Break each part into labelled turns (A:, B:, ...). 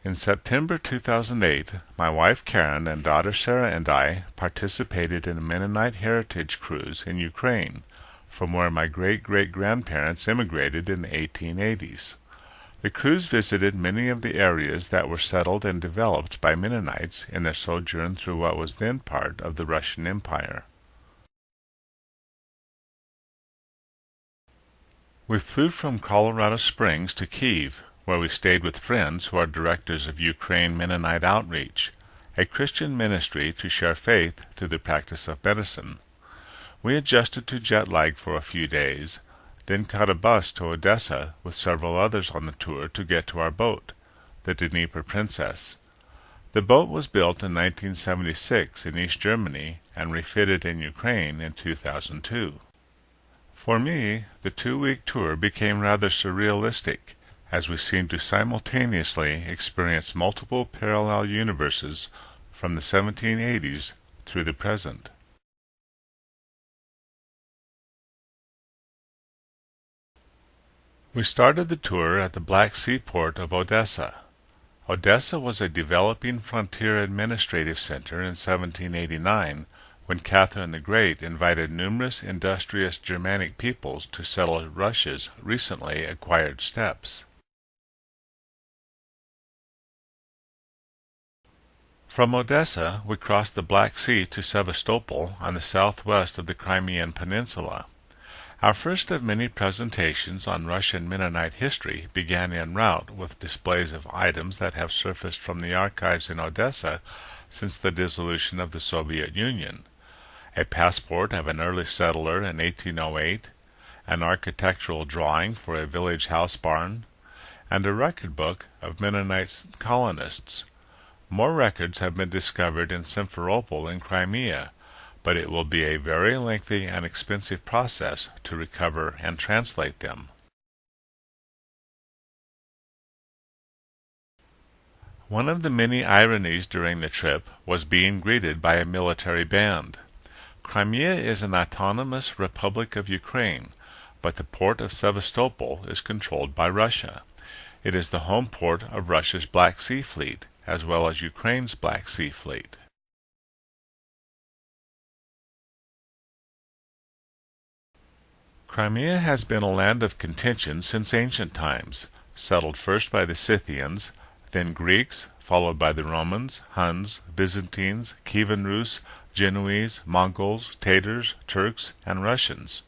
A: In September 2008, my wife Karen and daughter Sarah and I participated in a Mennonite heritage cruise in Ukraine, from where my great-great-grandparents immigrated in the 1880s. The cruise visited many of the areas that were settled and developed by Mennonites in their sojourn through what was then part of the Russian Empire. We flew from Colorado Springs to Kiev, where we stayed with friends who are directors of Ukraine Mennonite Outreach, a Christian ministry to share faith through the practice of medicine. We adjusted to jet lag for a few days, then caught a bus to Odessa with several others on the tour to get to our boat, the Dnieper Princess. The boat was built in 1976 in East Germany and refitted in Ukraine in 2002. For me, the 2-week tour became rather surrealistic, as we seemed to simultaneously experience multiple parallel universes from the 1780s through the present. We started the tour at the Black Sea port of Odessa. Odessa was a developing frontier administrative center in 1789, when Catherine the Great invited numerous industrious Germanic peoples to settle Russia's recently acquired steppes. From Odessa, we crossed the Black Sea to Sevastopol on the southwest of the Crimean Peninsula. Our first of many presentations on Russian Mennonite history began en route with displays of items that have surfaced from the archives in Odessa since the dissolution of the Soviet Union: a passport of an early settler in 1808, an architectural drawing for a village house barn, and a record book of Mennonite colonists. More records have been discovered in Simferopol in Crimea, but it will be a very lengthy and expensive process to recover and translate them. One of the many ironies during the trip was being greeted by a military band. Crimea is an autonomous Republic of Ukraine, but the port of Sevastopol is controlled by Russia. It is the home port of Russia's Black Sea Fleet, as well as Ukraine's Black Sea Fleet. Crimea has been a land of contention since ancient times, settled first by the Scythians, then Greeks, followed by the Romans, Huns, Byzantines, Kievan Rus, Genoese, Mongols, Tatars, Turks, and Russians.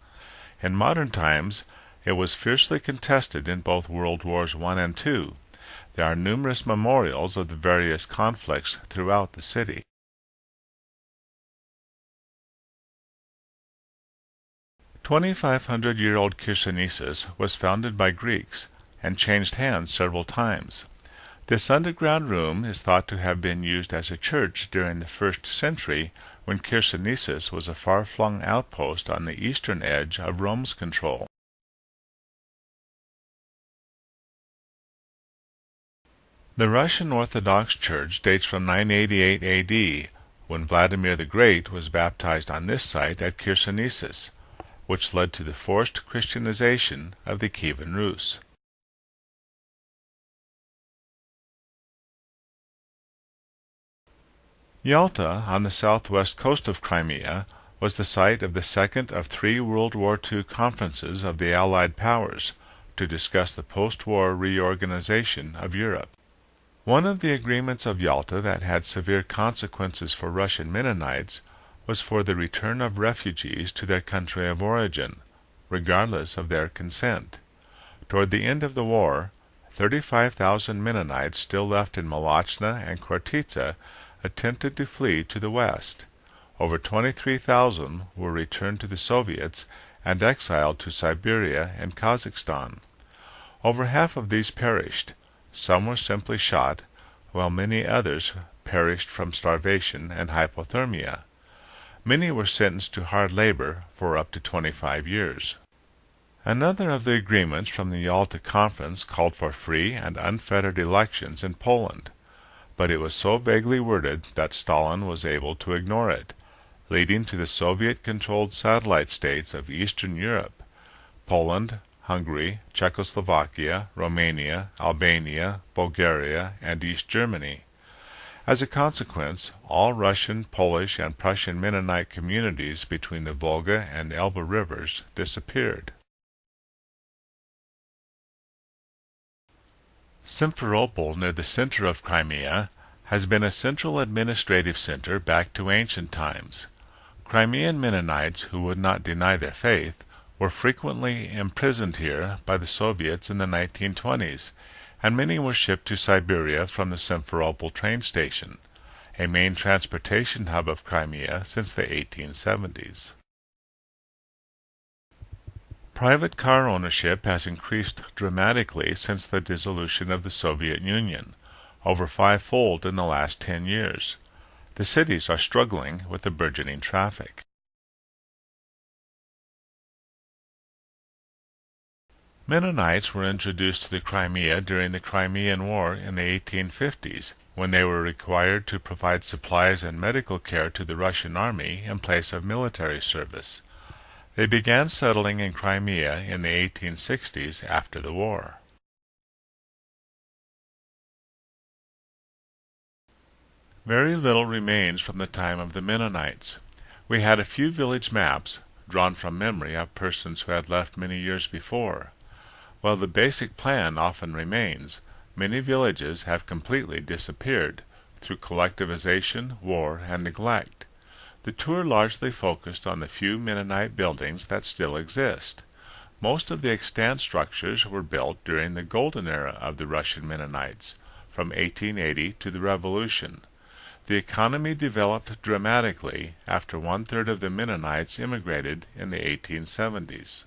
A: In modern times, it was fiercely contested in both World Wars I and II. There are numerous memorials of the various conflicts throughout the city. The 2,500-year-old Chersonesus was founded by Greeks and changed hands several times. This underground room is thought to have been used as a church during the 1st century, when Chersonesus was a far-flung outpost on the eastern edge of Rome's control. The Russian Orthodox Church dates from 988 AD, when Vladimir the Great was baptized on this site at Chersonesus, which led to the forced Christianization of the Kievan Rus. Yalta, on the southwest coast of Crimea, was the site of the second of 3 World War II conferences of the Allied powers to discuss the post-war reorganization of Europe. One of the agreements of Yalta that had severe consequences for Russian Mennonites was for the return of refugees to their country of origin, regardless of their consent. Toward the end of the war, 35,000 Mennonites still left in Malachna and Khortytsa attempted to flee to the west. Over 23,000 were returned to the Soviets and exiled to Siberia and Kazakhstan. Over half of these perished. Some were simply shot, while many others perished from starvation and hypothermia. Many were sentenced to hard labor for up to 25 years. Another of the agreements from the Yalta Conference called for free and unfettered elections in Poland, but it was so vaguely worded that Stalin was able to ignore it, leading to the Soviet-controlled satellite states of Eastern Europe: Poland, Hungary, Czechoslovakia, Romania, Albania, Bulgaria, and East Germany. As a consequence, all Russian, Polish, and Prussian Mennonite communities between the Volga and Elbe rivers disappeared. Simferopol, near the center of Crimea, has been a central administrative center back to ancient times. Crimean Mennonites who would not deny their faith were frequently imprisoned here by the Soviets in the 1920s, and many were shipped to Siberia from the Simferopol train station, a main transportation hub of Crimea since the 1870s. Private car ownership has increased dramatically since the dissolution of the Soviet Union, over fivefold in the last 10 years. The cities are struggling with the burgeoning traffic. Mennonites were introduced to the Crimea during the Crimean War in the 1850s, when they were required to provide supplies and medical care to the Russian army in place of military service. They began settling in Crimea in the 1860s after the war. Very little remains from the time of the Mennonites. We had a few village maps, drawn from memory of persons who had left many years before. While the basic plan often remains, many villages have completely disappeared through collectivization, war, and neglect. The tour largely focused on the few Mennonite buildings that still exist. Most of the extant structures were built during the golden era of the Russian Mennonites, from 1880 to the Revolution. The economy developed dramatically after one-third of the Mennonites immigrated in the 1870s.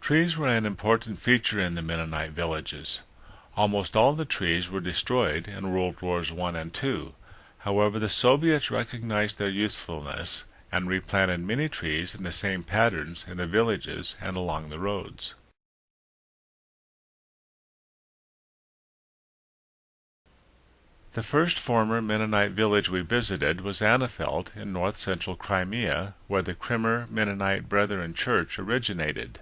A: Trees were an important feature in the Mennonite villages. Almost all the trees were destroyed in World Wars I and II. However, the Soviets recognized their usefulness and replanted many trees in the same patterns in the villages and along the roads. The first former Mennonite village we visited was Anafeld in north-central Crimea, where the Crimea Mennonite Brethren Church originated.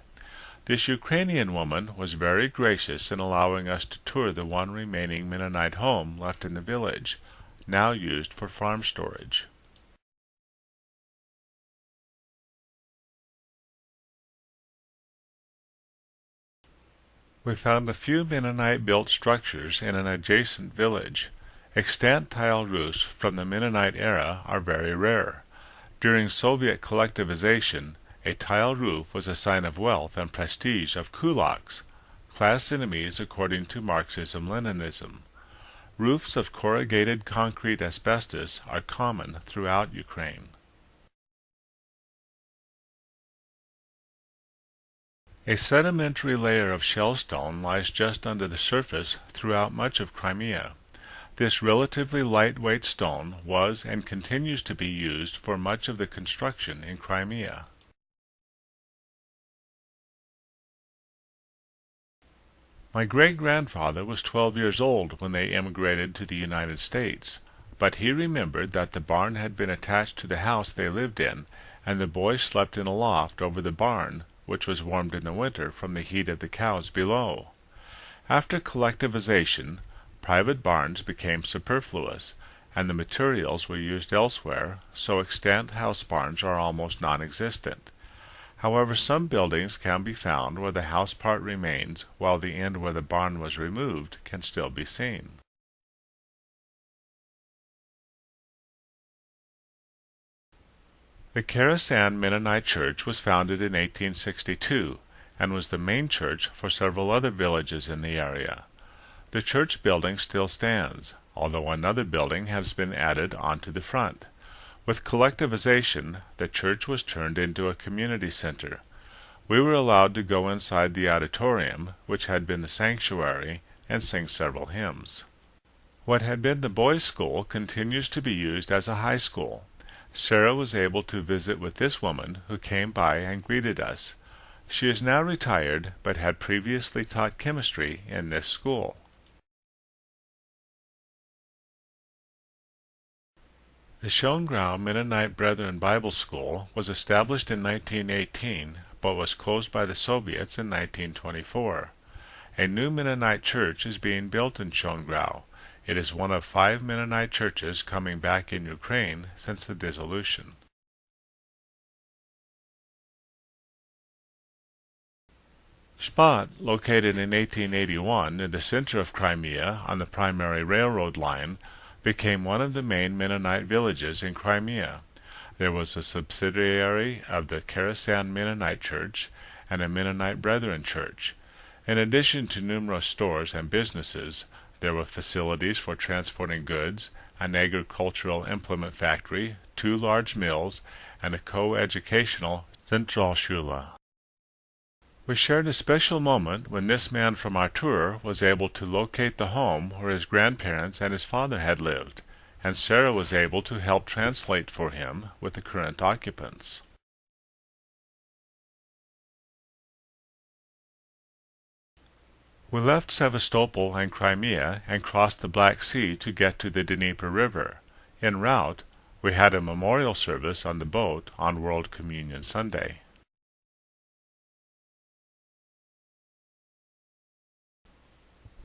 A: This Ukrainian woman was very gracious in allowing us to tour the one remaining Mennonite home left in the village, now used for farm storage. We found a few Mennonite-built structures in an adjacent village. Extant tile roofs from the Mennonite era are very rare. During Soviet collectivization, a tile roof was a sign of wealth and prestige of kulaks, class enemies according to Marxism-Leninism. Roofs of corrugated concrete asbestos are common throughout Ukraine. A sedimentary layer of shellstone lies just under the surface throughout much of Crimea. This relatively lightweight stone was and continues to be used for much of the construction in Crimea. My great-grandfather was 12 years old when they emigrated to the United States, but he remembered that the barn had been attached to the house they lived in, and the boys slept in a loft over the barn, which was warmed in the winter from the heat of the cows below. After collectivization, private barns became superfluous, and the materials were used elsewhere, so extant house barns are almost non-existent. However, some buildings can be found where the house part remains, while the end where the barn was removed can still be seen. The Karasan Mennonite Church was founded in 1862 and was the main church for several other villages in the area. The church building still stands, although another building has been added onto the front. With collectivization, the church was turned into a community center. We were allowed to go inside the auditorium, which had been the sanctuary, and sing several hymns. What had been the boys' school continues to be used as a high school. Sarah was able to visit with this woman, who came by and greeted us. She is now retired, but had previously taught chemistry in this school. The Schongrau Mennonite Brethren Bible School was established in 1918, but was closed by the Soviets in 1924. A new Mennonite church is being built in Schongrau. It is one of 5 Mennonite churches coming back in Ukraine since the dissolution. Spot, located in 1881 in the center of Crimea on the primary railroad line, became one of the main Mennonite villages in Crimea. There was a subsidiary of the Karasan Mennonite Church and a Mennonite Brethren Church. In addition to numerous stores and businesses, there were facilities for transporting goods, an agricultural implement factory, 2 large mills, and a co-educational Zentralschule. We shared a special moment when this man from our tour was able to locate the home where his grandparents and his father had lived, and Sarah was able to help translate for him with the current occupants. We left Sevastopol and Crimea and crossed the Black Sea to get to the Dnieper River. En route, we had a memorial service on the boat on World Communion Sunday.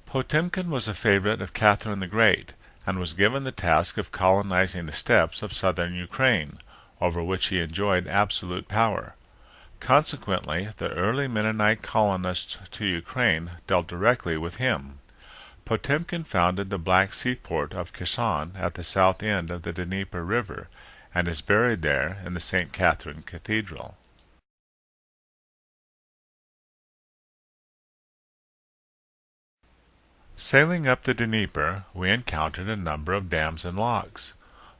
A: Potemkin was a favorite of Catherine the Great, and was given the task of colonizing the steppes of southern Ukraine, over which he enjoyed absolute power. Consequently, the early Mennonite colonists to Ukraine dealt directly with him. Potemkin founded the Black Sea port of Kherson at the south end of the Dnieper River, and is buried there in the St. Catherine Cathedral. Sailing up the Dnieper, we encountered a number of dams and locks.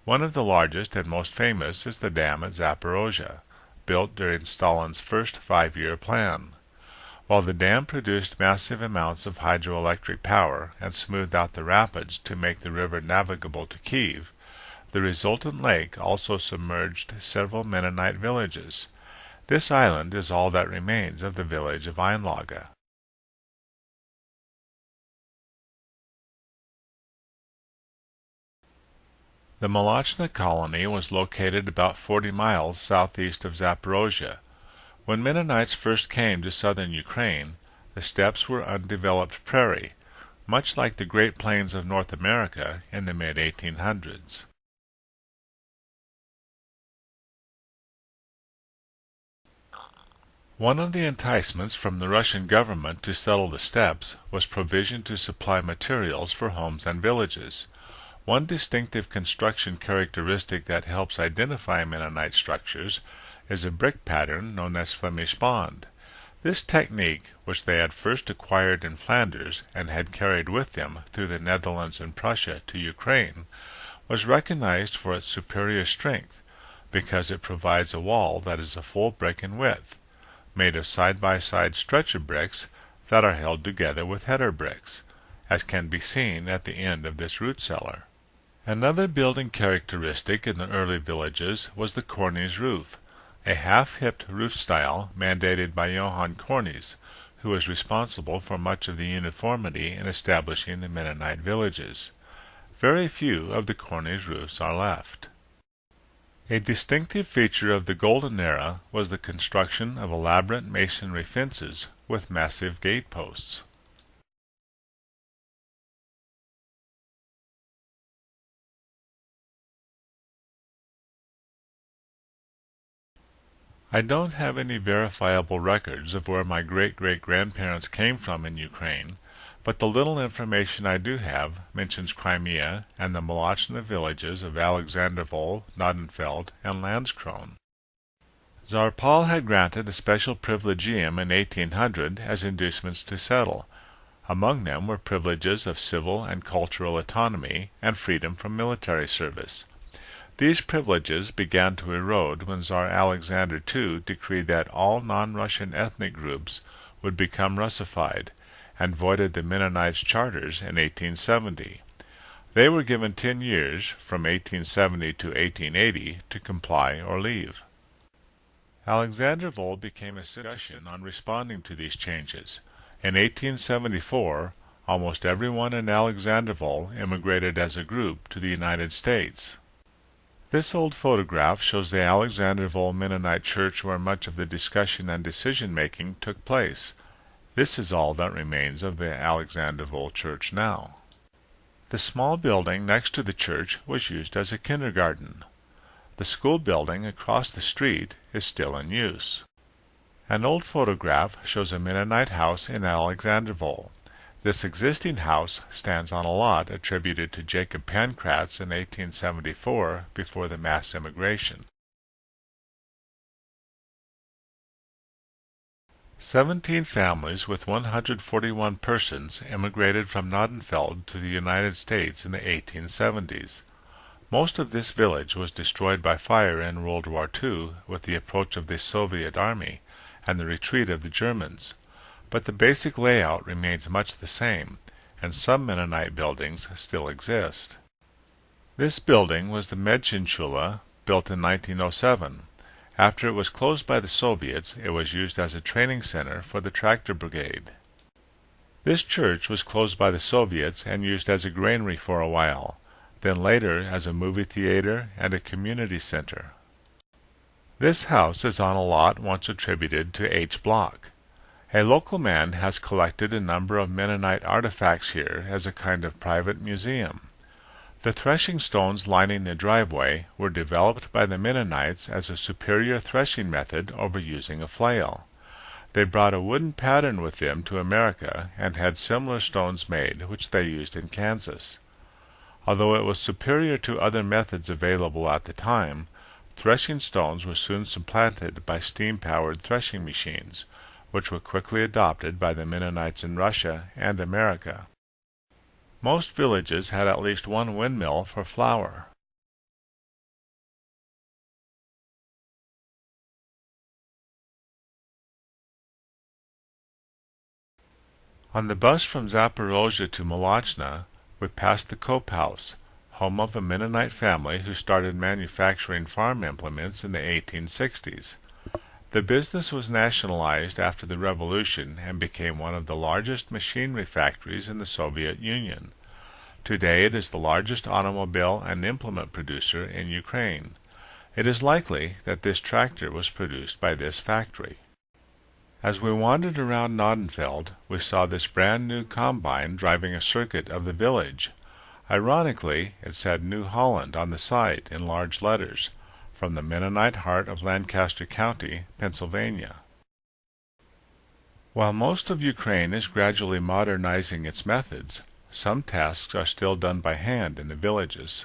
A: One of the largest and most famous is the dam at Zaporozhye, built during Stalin's first 5-year plan. While the dam produced massive amounts of hydroelectric power and smoothed out the rapids to make the river navigable to Kiev, the resultant lake also submerged several Mennonite villages. This island is all that remains of the village of Einlage. The Malachna colony was located about 40 miles southeast of Zaporozhye. When Mennonites first came to southern Ukraine, the steppes were undeveloped prairie, much like the Great Plains of North America in the mid-1800s. One of the enticements from the Russian government to settle the steppes was provision to supply materials for homes and villages. One distinctive construction characteristic that helps identify Mennonite structures is a brick pattern known as Flemish bond. This technique, which they had first acquired in Flanders and had carried with them through the Netherlands and Prussia to Ukraine, was recognized for its superior strength because it provides a wall that is a full brick in width, made of side-by-side stretcher bricks that are held together with header bricks, as can be seen at the end of this root cellar. Another building characteristic in the early villages was the cornice roof, a half-hipped roof style mandated by Johann Cornice, who was responsible for much of the uniformity in establishing the Mennonite villages. Very few of the cornice roofs are left. A distinctive feature of the Golden Era was the construction of elaborate masonry fences with massive gate posts. I don't have any verifiable records of where my great-great-grandparents came from in Ukraine, but the little information I do have mentions Crimea and the Malachna villages of Alexandervol, Nordenfeld, and Landskron. Tsar Paul had granted a special privilegium in 1800 as inducements to settle. Among them were privileges of civil and cultural autonomy and freedom from military service. These privileges began to erode when Tsar Alexander II decreed that all non-Russian ethnic groups would become Russified, and voided the Mennonites' charters in 1870. They were given 10 years, from 1870 to 1880, to comply or leave. Alexandervol became a discussion on responding to these changes. In 1874, almost everyone in Alexandervol immigrated as a group to the United States. This old photograph shows the Alexandroville Mennonite church where much of the discussion and decision-making took place. This is all that remains of the Alexandroville church now. The small building next to the church was used as a kindergarten. The school building across the street is still in use. An old photograph shows a Mennonite house in Alexandroville. This existing house stands on a lot attributed to Jacob Pankratz in 1874 before the mass immigration. 17 families with 141 persons immigrated from Nordenfeld to the United States in the 1870s. Most of this village was destroyed by fire in World War II with the approach of the Soviet Army and the retreat of the Germans. But the basic layout remains much the same, and some Mennonite buildings still exist. This building was the Mädchenschule, built in 1907. After it was closed by the Soviets, it was used as a training center for the tractor brigade. This church was closed by the Soviets and used as a granary for a while, then later as a movie theater and a community center. This house is on a lot once attributed to H. Block. A local man has collected a number of Mennonite artifacts here as a kind of private museum. The threshing stones lining the driveway were developed by the Mennonites as a superior threshing method over using a flail. They brought a wooden pattern with them to America and had similar stones made, which they used in Kansas. Although it was superior to other methods available at the time, threshing stones were soon supplanted by steam-powered threshing machines, which were quickly adopted by the Mennonites in Russia and America. Most villages had at least one windmill for flour. On the bus from Zaporozhye to Molochna, we passed the Cope House, home of a Mennonite family who started manufacturing farm implements in the 1860s. The business was nationalized after the Revolution and became one of the largest machinery factories in the Soviet Union. Today it is the largest automobile and implement producer in Ukraine. It is likely that this tractor was produced by this factory. As we wandered around Nordenfeld, we saw this brand new combine driving a circuit of the village. Ironically, it said New Holland on the side in large letters, from the Mennonite heart of Lancaster County, Pennsylvania. While most of Ukraine is gradually modernizing its methods, some tasks are still done by hand in the villages.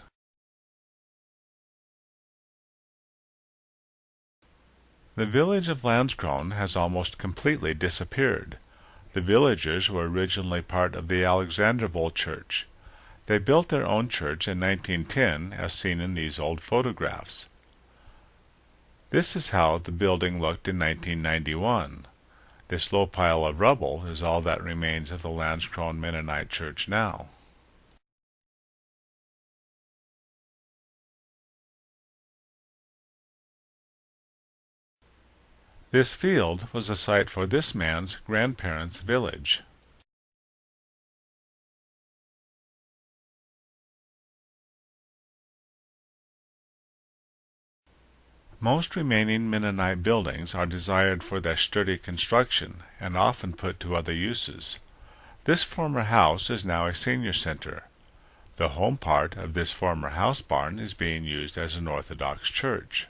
A: The village of Landskron has almost completely disappeared. The villagers were originally part of the Alexandroville church. They built their own church in 1910, as seen in these old photographs. This is how the building looked in 1991. This low pile of rubble is all that remains of the Landskron Mennonite church now. This field was a site for this man's grandparents' village. Most remaining Mennonite buildings are desired for their sturdy construction and often put to other uses. This former house is now a senior center. The home part of this former house barn is being used as an Orthodox church.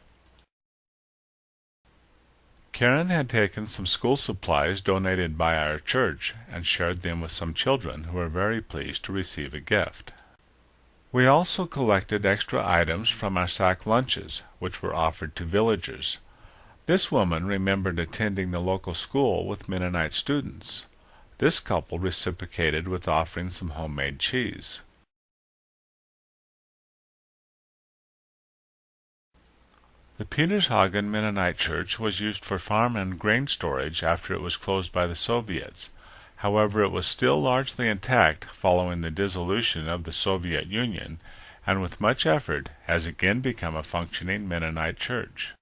A: Karen had taken some school supplies donated by our church and shared them with some children who were very pleased to receive a gift. We also collected extra items from our sack lunches, which were offered to villagers. This woman remembered attending the local school with Mennonite students. This couple reciprocated with offering some homemade cheese. The Petershagen Mennonite Church was used for farm and grain storage after it was closed by the Soviets. However, it was still largely intact following the dissolution of the Soviet Union, and with much effort has again become a functioning Mennonite church.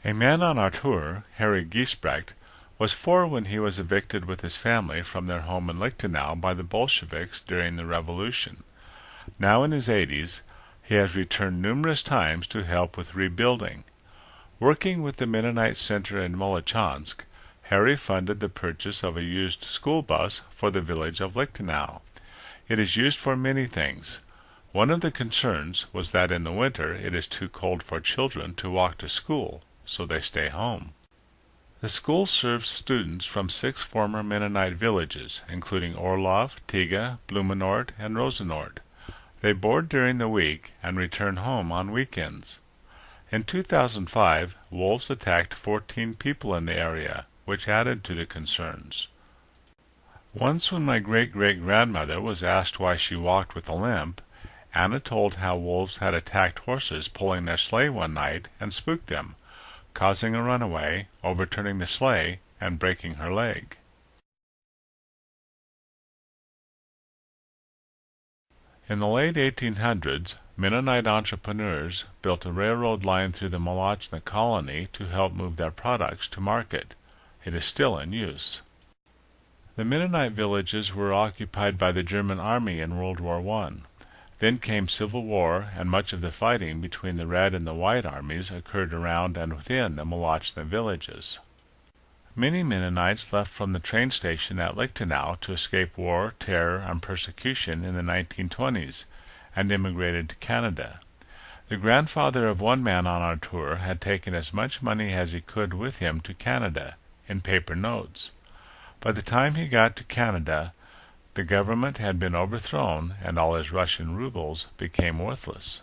A: A man on our tour, Harry Giesbrecht, was 4 when he was evicted with his family from their home in Lichtenau by the Bolsheviks during the Revolution. Now in his 80s, he has returned numerous times to help with rebuilding. Working with the Mennonite Center in Molochansk, Harry funded the purchase of a used school bus for the village of Lichtenau. It is used for many things. One of the concerns was that in the winter it is too cold for children to walk to school, so they stay home. The school serves students from 6 former Mennonite villages, including Orlov, Tiga, Blumenort, and Rosenort. They board during the week and return home on weekends. In 2005, wolves attacked 14 people in the area, which added to the concerns. Once when my great-great-grandmother was asked why she walked with a limp, Anna told how wolves had attacked horses pulling their sleigh one night and spooked them, causing a runaway, overturning the sleigh, and breaking her leg. In the late 1800s, Mennonite entrepreneurs built a railroad line through the Molochna colony to help move their products to market. It is still in use. The Mennonite villages were occupied by the German army in World War I. Then came Civil War, and much of the fighting between the Red and the White armies occurred around and within the Molochna villages. Many Mennonites left from the train station at Lichtenau to escape war, terror, and persecution in the 1920s, and immigrated to Canada. The grandfather of one man on our tour had taken as much money as he could with him to Canada, in paper notes. By the time he got to Canada, the government had been overthrown, and all his Russian rubles became worthless.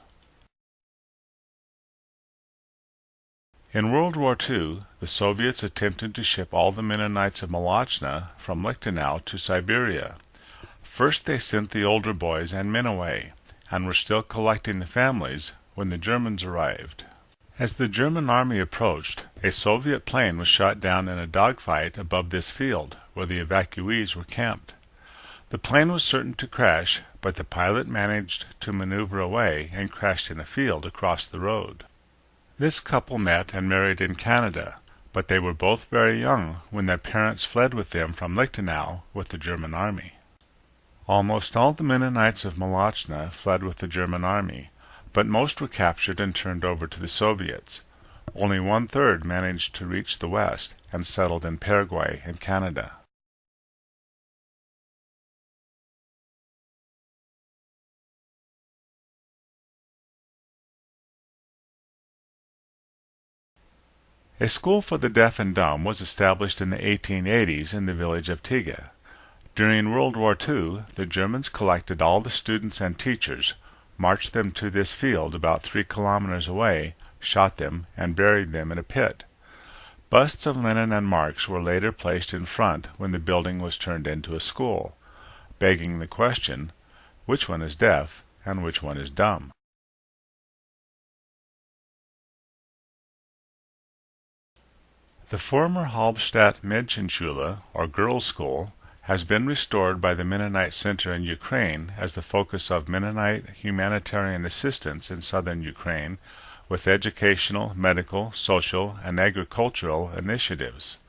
A: In World War II, the Soviets attempted to ship all the Mennonites of Molochna from Lichtenau to Siberia. First they sent the older boys and men away, and were still collecting the families when the Germans arrived. As the German army approached, a Soviet plane was shot down in a dogfight above this field, where the evacuees were camped. The plane was certain to crash, but the pilot managed to maneuver away and crashed in a field across the road. This couple met and married in Canada, but they were both very young when their parents fled with them from Lichtenau with the German army. Almost all the Mennonites of Molochna fled with the German army, but most were captured and turned over to the Soviets. Only 1/3 managed to reach the west and settled in Paraguay and Canada. A school for the deaf and dumb was established in the 1880s in the village of Tiga. During World War II, the Germans collected all the students and teachers, marched them to this field about 3 kilometers away, shot them, and buried them in a pit. Busts of Lenin and Marx were later placed in front when the building was turned into a school, begging the question, which one is deaf and which one is dumb? The former Halbstadt Mädchenschule, or girls' school, has been restored by the Mennonite Center in Ukraine as the focus of Mennonite humanitarian assistance in southern Ukraine, with educational, medical, social, and agricultural initiatives.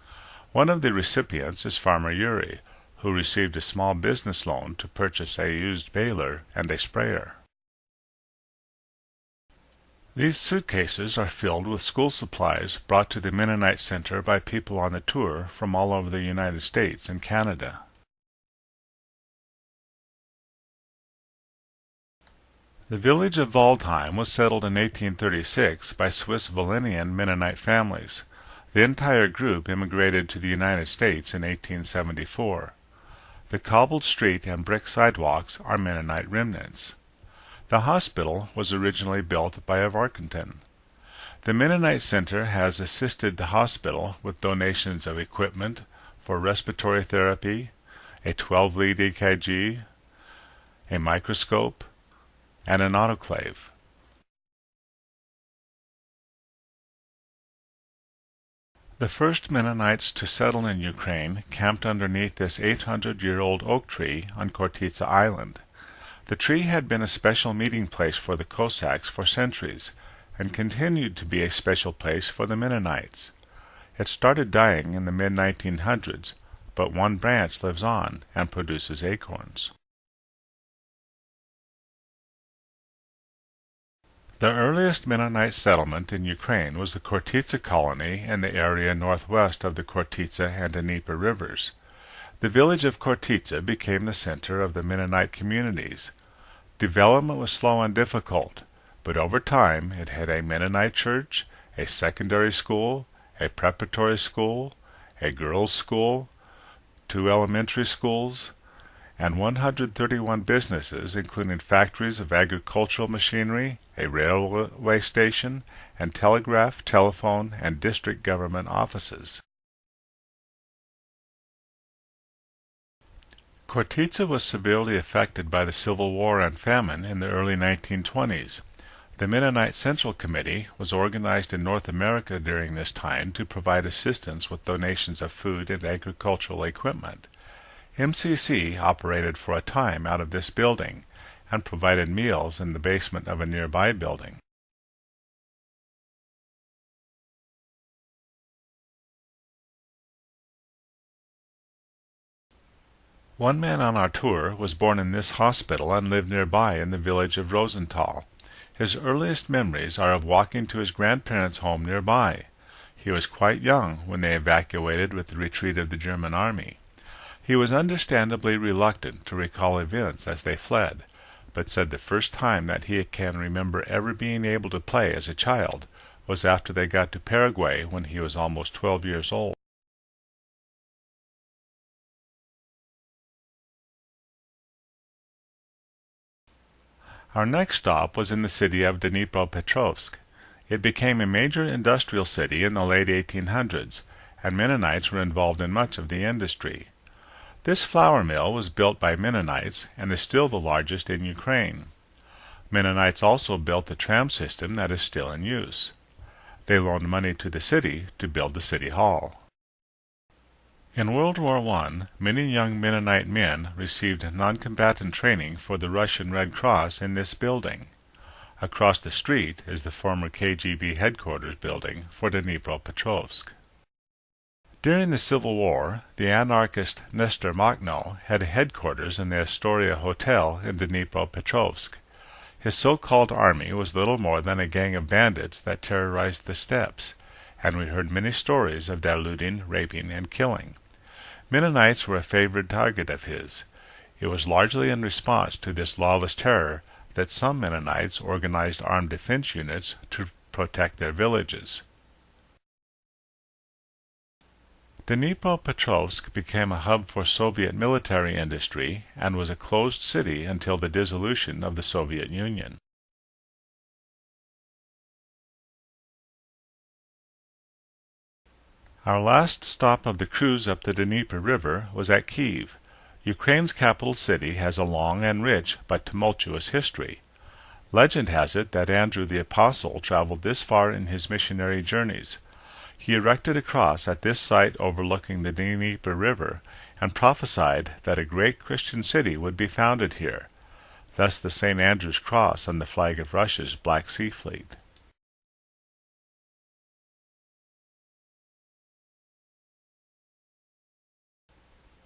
A: One of the recipients is Farmer Yuri, who received a small business loan to purchase a used baler and a sprayer. These suitcases are filled with school supplies brought to the Mennonite Center by people on the tour from all over the United States and Canada. The village of Waldheim was settled in 1836 by Swiss-Walloonian Mennonite families. The entire group immigrated to the United States in 1874. The cobbled street and brick sidewalks are Mennonite remnants. The hospital was originally built by Avarkanton. The Mennonite Center has assisted the hospital with donations of equipment for respiratory therapy, a 12-lead EKG, a microscope, and an autoclave. The first Mennonites to settle in Ukraine camped underneath this 800-year-old oak tree on Khortytsa Island. The tree had been a special meeting place for the Cossacks for centuries, and continued to be a special place for the Mennonites. It started dying in the mid-1900s, but one branch lives on and produces acorns. The earliest Mennonite settlement in Ukraine was the Khortytsa colony in the area northwest of the Khortytsa and Dnieper rivers. The village of Khortytsa became the center of the Mennonite communities. Development was slow and difficult, but over time it had a Mennonite church, a secondary school, a preparatory school, a girls' school, 2 elementary schools, and 131 businesses, including factories of agricultural machinery, a railway station, and telegraph, telephone, and district government offices. Khortytsa was severely affected by the Civil War and famine in the early 1920s. The Mennonite Central Committee was organized in North America during this time to provide assistance with donations of food and agricultural equipment. MCC operated for a time out of this building and provided meals in the basement of a nearby building. One man on our tour was born in this hospital and lived nearby in the village of Rosenthal. His earliest memories are of walking to his grandparents' home nearby. He was quite young when they evacuated with the retreat of the German army. He was understandably reluctant to recall events as they fled, but said the first time that he can remember ever being able to play as a child was after they got to Paraguay when he was almost 12 years old. Our next stop was in the city of Dnipropetrovsk. It became a major industrial city in the late 1800s, and Mennonites were involved in much of the industry. This flour mill was built by Mennonites and is still the largest in Ukraine. Mennonites also built the tram system that is still in use. They loaned money to the city to build the city hall. In World War I, many young Mennonite men received non-combatant training for the Russian Red Cross in this building. Across the street is the former KGB headquarters building for Dnipropetrovsk. During the Civil War, the anarchist Nestor Makhno had a headquarters in the Astoria Hotel in Dnipropetrovsk. His so-called army was little more than a gang of bandits that terrorized the steppes, and we heard many stories of their looting, raping, and killing. Mennonites were a favored target of his. It was largely in response to this lawless terror that some Mennonites organized armed defense units to protect their villages. Dnipropetrovsk became a hub for Soviet military industry and was a closed city until the dissolution of the Soviet Union. Our last stop of the cruise up the Dnieper River was at Kiev. Ukraine's capital city has a long and rich but tumultuous history. Legend has it that Andrew the Apostle traveled this far in his missionary journeys. He erected a cross at this site overlooking the Dnieper River and prophesied that a great Christian city would be founded here, thus the St. Andrew's Cross on the flag of Russia's Black Sea Fleet.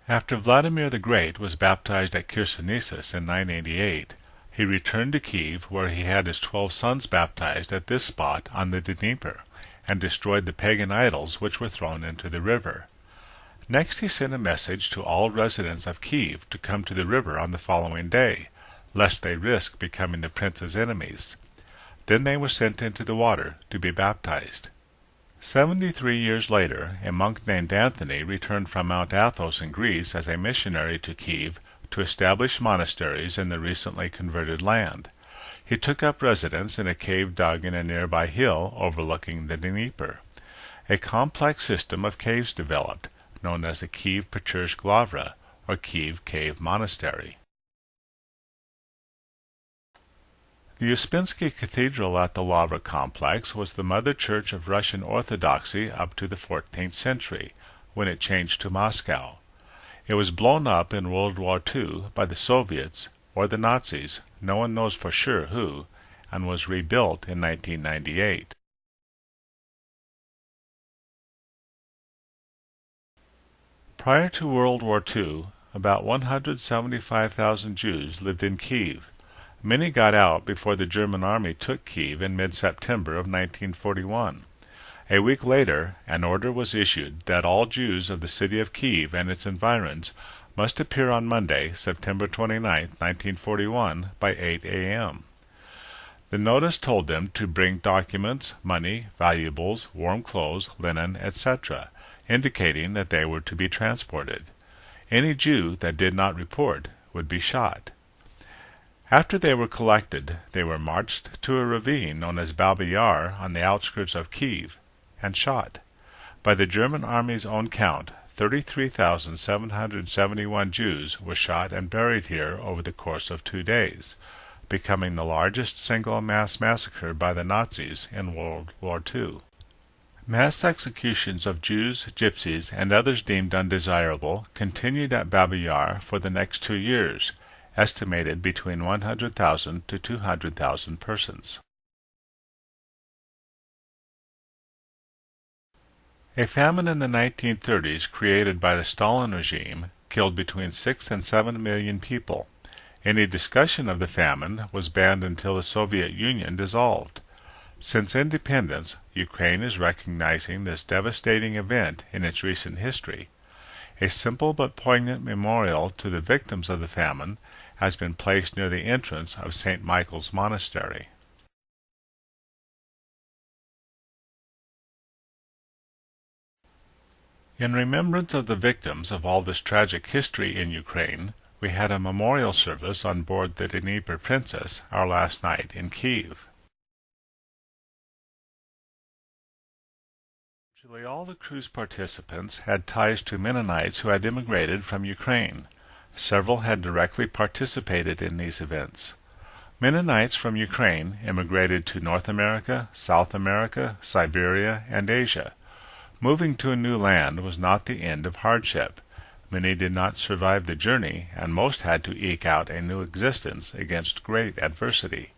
A: After Vladimir the Great was baptized at Chersonesus in 988, he returned to Kiev where he had his 12 sons baptized at this spot on the Dnieper, and destroyed the pagan idols which were thrown into the river. Next he sent a message to all residents of Kiev to come to the river on the following day, lest they risk becoming the prince's enemies. Then they were sent into the water to be baptized. 73 years later, a monk named Anthony returned from Mount Athos in Greece as a missionary to Kiev to establish monasteries in the recently converted land. He took up residence in a cave dug in a nearby hill overlooking the Dnieper. A complex system of caves developed, known as the Kiev Pechursk Lavra, or Kiev Cave Monastery. The Uspensky Cathedral at the Lavra complex was the mother church of Russian Orthodoxy up to the 14th century, when it changed to Moscow. It was blown up in World War II by the Soviets or the Nazis, no one knows for sure who, and was rebuilt in 1998. Prior to World War II, about 175,000 Jews lived in Kiev. Many got out before the German army took Kiev in mid-September of 1941. A week later, an order was issued that all Jews of the city of Kiev and its environs must appear on Monday, September 29, 1941, by 8 a.m. The notice told them to bring documents, money, valuables, warm clothes, linen, etc., indicating that they were to be transported. Any Jew that did not report would be shot. After they were collected, they were marched to a ravine known as Babi Yar on the outskirts of Kiev and shot. By the German army's own count, 33,771 Jews were shot and buried here over the course of 2 days, becoming the largest single mass massacre by the Nazis in World War II. Mass executions of Jews, Gypsies, and others deemed undesirable continued at Babi Yar for the next 2 years, estimated between 100,000 to 200,000 persons. A famine in the 1930s created by the Stalin regime killed between 6 and 7 million people. Any discussion of the famine was banned until the Soviet Union dissolved. Since independence, Ukraine is recognizing this devastating event in its recent history. A simple but poignant memorial to the victims of the famine has been placed near the entrance of St. Michael's Monastery. In remembrance of the victims of all this tragic history in Ukraine, we had a memorial service on board the Dnieper Princess our last night in Kiev. Virtually all the cruise participants had ties to Mennonites who had immigrated from Ukraine. Several had directly participated in these events. Mennonites from Ukraine immigrated to North America, South America, Siberia, and Asia. Moving to a new land was not the end of hardship. Many did not survive the journey, and most had to eke out a new existence against great adversity.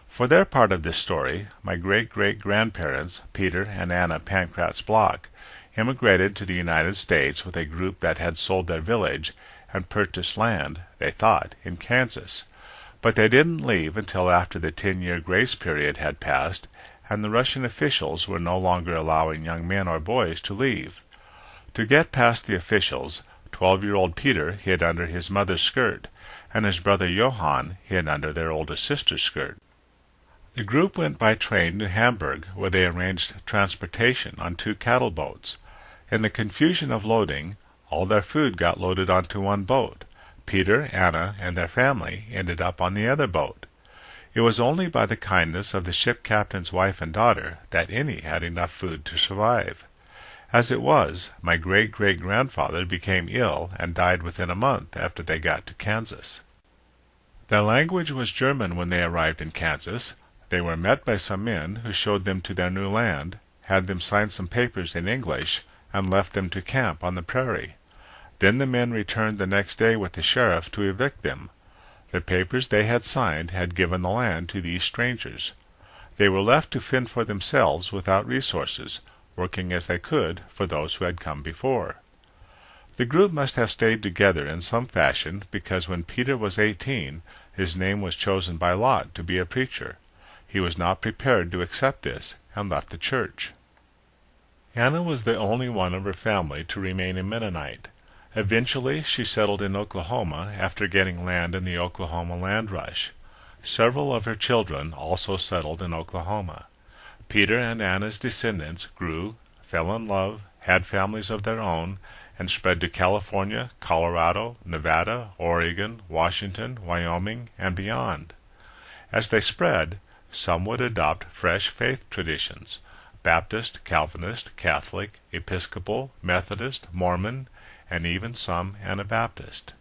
A: For their part of this story, my great-great-grandparents, Peter and Anna Pankratz Bloch, immigrated to the United States with a group that had sold their village and purchased land, they thought, in Kansas. But they didn't leave until after the 10-year grace period had passed, and the Russian officials were no longer allowing young men or boys to leave. To get past the officials, 12-year-old Peter hid under his mother's skirt, and his brother Johann hid under their older sister's skirt. The group went by train to Hamburg, where they arranged transportation on 2 cattle boats. In the confusion of loading, all their food got loaded onto one boat. Peter, Anna, and their family ended up on the other boat. It was only by the kindness of the ship captain's wife and daughter that any had enough food to survive. As it was, my great-great-grandfather became ill and died within a month after they got to Kansas. Their language was German when they arrived in Kansas. They were met by some men who showed them to their new land, had them sign some papers in English, and left them to camp on the prairie. Then the men returned the next day with the sheriff to evict them. The papers they had signed had given the land to these strangers. They were left to fend for themselves without resources, working as they could for those who had come before. The group must have stayed together in some fashion, because when Peter was 18, his name was chosen by lot to be a preacher. He was not prepared to accept this, and left the church. Anna was the only one of her family to remain a Mennonite. Eventually she settled in Oklahoma after getting land in the Oklahoma land rush. Several of her children also settled in Oklahoma. Peter and Anna's descendants grew, fell in love, had families of their own, and spread to California, Colorado, Nevada, Oregon, Washington, Wyoming, and beyond. As they spread, some would adopt fresh faith traditions: Baptist, Calvinist, Catholic, Episcopal, Methodist, Mormon, and even some Anabaptist.